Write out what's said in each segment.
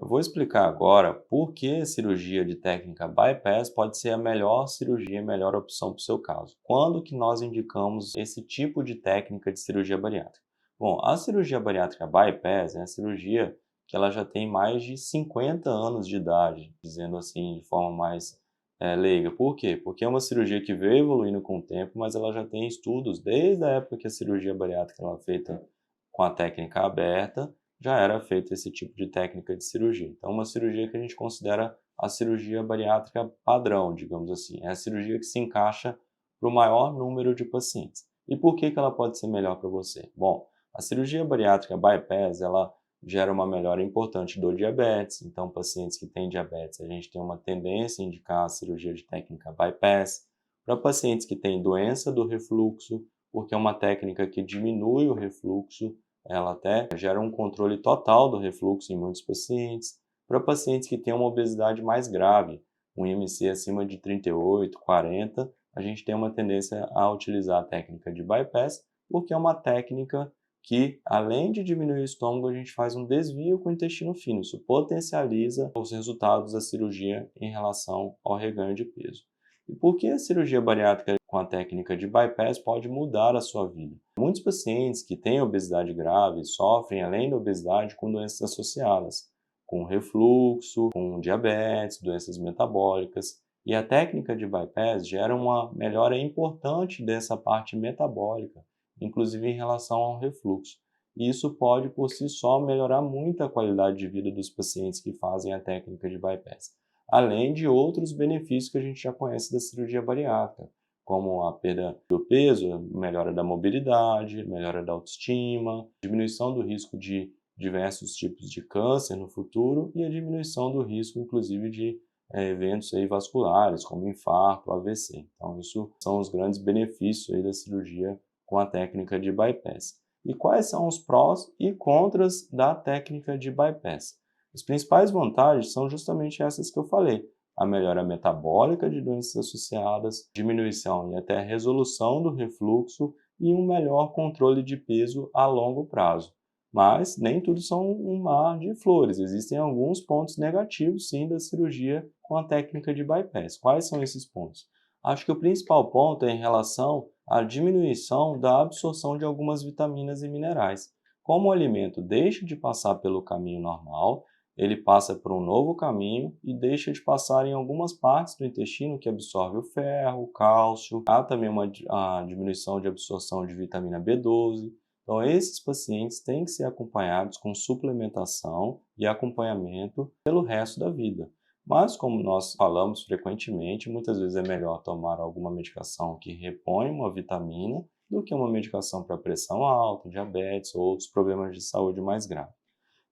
Eu vou explicar agora por que a cirurgia de técnica bypass pode ser a melhor cirurgia, a melhor opção para o seu caso. Quando que nós indicamos esse tipo de técnica de cirurgia bariátrica? Bom, a cirurgia bariátrica bypass é a cirurgia que ela já tem mais de 50 anos de idade, dizendo assim de forma mais leiga. Por quê? Porque é uma cirurgia que veio evoluindo com o tempo, mas ela já tem estudos desde a época que a cirurgia bariátrica ela é feita com a técnica aberta, já era feito esse tipo de técnica de cirurgia. Então, uma cirurgia que a gente considera a cirurgia bariátrica padrão, digamos assim. É a cirurgia que se encaixa para o maior número de pacientes. E por que ela pode ser melhor para você? Bom, a cirurgia bariátrica bypass, ela gera uma melhora importante do diabetes. Então, pacientes que têm diabetes, a gente tem uma tendência a indicar a cirurgia de técnica bypass. Para pacientes que têm doença do refluxo, porque é uma técnica que diminui o refluxo, ela até gera um controle total do refluxo em muitos pacientes. Para pacientes que têm uma obesidade mais grave, um IMC acima de 38, 40, a gente tem uma tendência a utilizar a técnica de bypass, porque é uma técnica que, além de diminuir o estômago, a gente faz um desvio com o intestino fino. Isso potencializa os resultados da cirurgia em relação ao reganho de peso. E por que a cirurgia bariátrica com a técnica de bypass pode mudar a sua vida? Muitos pacientes que têm obesidade grave sofrem, além da obesidade, com doenças associadas, com refluxo, com diabetes, doenças metabólicas. E a técnica de bypass gera uma melhora importante dessa parte metabólica, inclusive em relação ao refluxo. E isso pode, por si só, melhorar muito a qualidade de vida dos pacientes que fazem a técnica de bypass, além de outros benefícios que a gente já conhece da cirurgia bariátrica, como a perda do peso, melhora da mobilidade, melhora da autoestima, diminuição do risco de diversos tipos de câncer no futuro e a diminuição do risco, inclusive, de eventos aí vasculares, como infarto, AVC. Então, isso são os grandes benefícios aí da cirurgia com a técnica de bypass. E quais são os prós e contras da técnica de bypass? As principais vantagens são justamente essas que eu falei: a melhora metabólica de doenças associadas, diminuição e até resolução do refluxo e um melhor controle de peso a longo prazo. Mas nem tudo são um mar de flores, existem alguns pontos negativos sim da cirurgia com a técnica de bypass. Quais são esses pontos? Acho que o principal ponto é em relação à diminuição da absorção de algumas vitaminas e minerais. Como o alimento deixa de passar pelo caminho normal, ele passa por um novo caminho e deixa de passar em algumas partes do intestino que absorve o ferro, o cálcio. Há também a diminuição de absorção de vitamina B12. Então, esses pacientes têm que ser acompanhados com suplementação e acompanhamento pelo resto da vida. Mas, como nós falamos frequentemente, muitas vezes é melhor tomar alguma medicação que repõe uma vitamina do que uma medicação para pressão alta, diabetes ou outros problemas de saúde mais graves.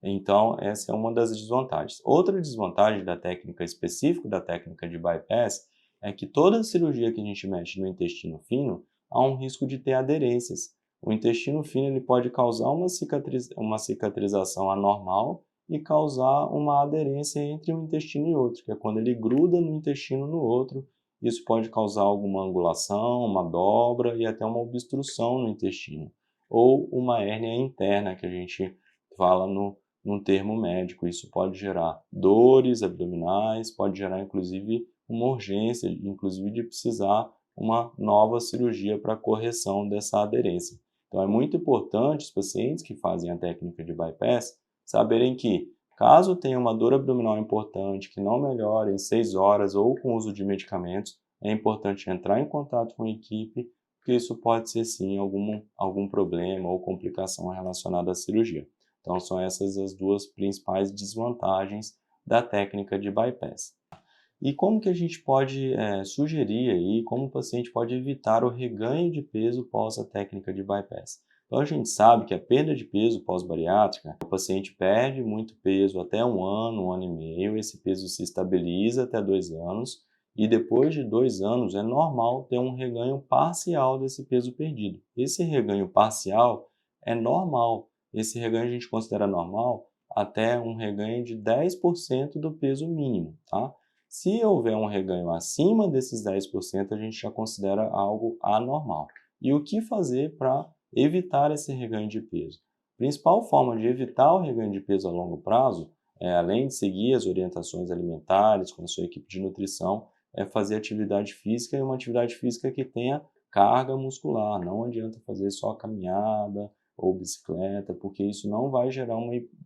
Então, essa é uma das desvantagens. Outra desvantagem da técnica específica da técnica de bypass é que toda cirurgia que a gente mexe no intestino fino, há um risco de ter aderências. O intestino fino ele pode causar uma cicatrização anormal e causar uma aderência entre um intestino e outro, que é quando ele gruda no intestino no outro. Isso pode causar alguma angulação, uma dobra e até uma obstrução no intestino, ou uma hérnia interna, que a gente fala num termo médico. Isso pode gerar dores abdominais, pode gerar inclusive uma urgência, inclusive de precisar uma nova cirurgia para correção dessa aderência. Então é muito importante os pacientes que fazem a técnica de bypass saberem que, caso tenha uma dor abdominal importante que não melhora em 6 horas ou com o uso de medicamentos, é importante entrar em contato com a equipe, porque isso pode ser sim algum problema ou complicação relacionada à cirurgia. Então, são essas as duas principais desvantagens da técnica de bypass. E como que a gente pode sugerir aí, como o paciente pode evitar o reganho de peso pós a técnica de bypass? Então, a gente sabe que a perda de peso pós-bariátrica, o paciente perde muito peso até um ano e meio, esse peso se estabiliza até 2 anos, e depois de 2 anos é normal ter um reganho parcial desse peso perdido. Esse reganho parcial é normal. Esse reganho a gente considera normal até um reganho de 10% do peso mínimo, tá? Se houver um reganho acima desses 10%, a gente já considera algo anormal. E o que fazer para evitar esse reganho de peso? A principal forma de evitar o reganho de peso a longo prazo além de seguir as orientações alimentares com a sua equipe de nutrição, é fazer atividade física e uma atividade física que tenha carga muscular. Não adianta fazer só caminhada ou bicicleta, porque isso não vai gerar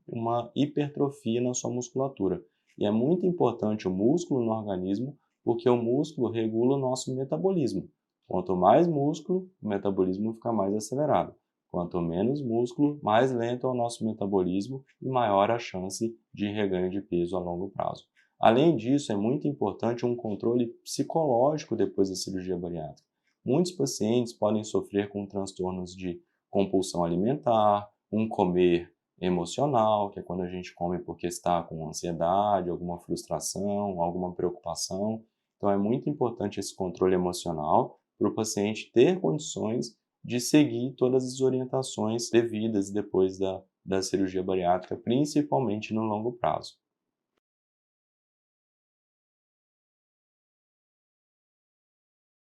uma hipertrofia na sua musculatura. E é muito importante o músculo no organismo, porque o músculo regula o nosso metabolismo. Quanto mais músculo, o metabolismo fica mais acelerado. Quanto menos músculo, mais lento é o nosso metabolismo e maior a chance de reganho de peso a longo prazo. Além disso, é muito importante um controle psicológico depois da cirurgia bariátrica. Muitos pacientes podem sofrer com transtornos de compulsão alimentar, um comer emocional, que é quando a gente come porque está com ansiedade, alguma frustração, alguma preocupação. Então, é muito importante esse controle emocional para o paciente ter condições de seguir todas as orientações devidas depois da cirurgia bariátrica, principalmente no longo prazo.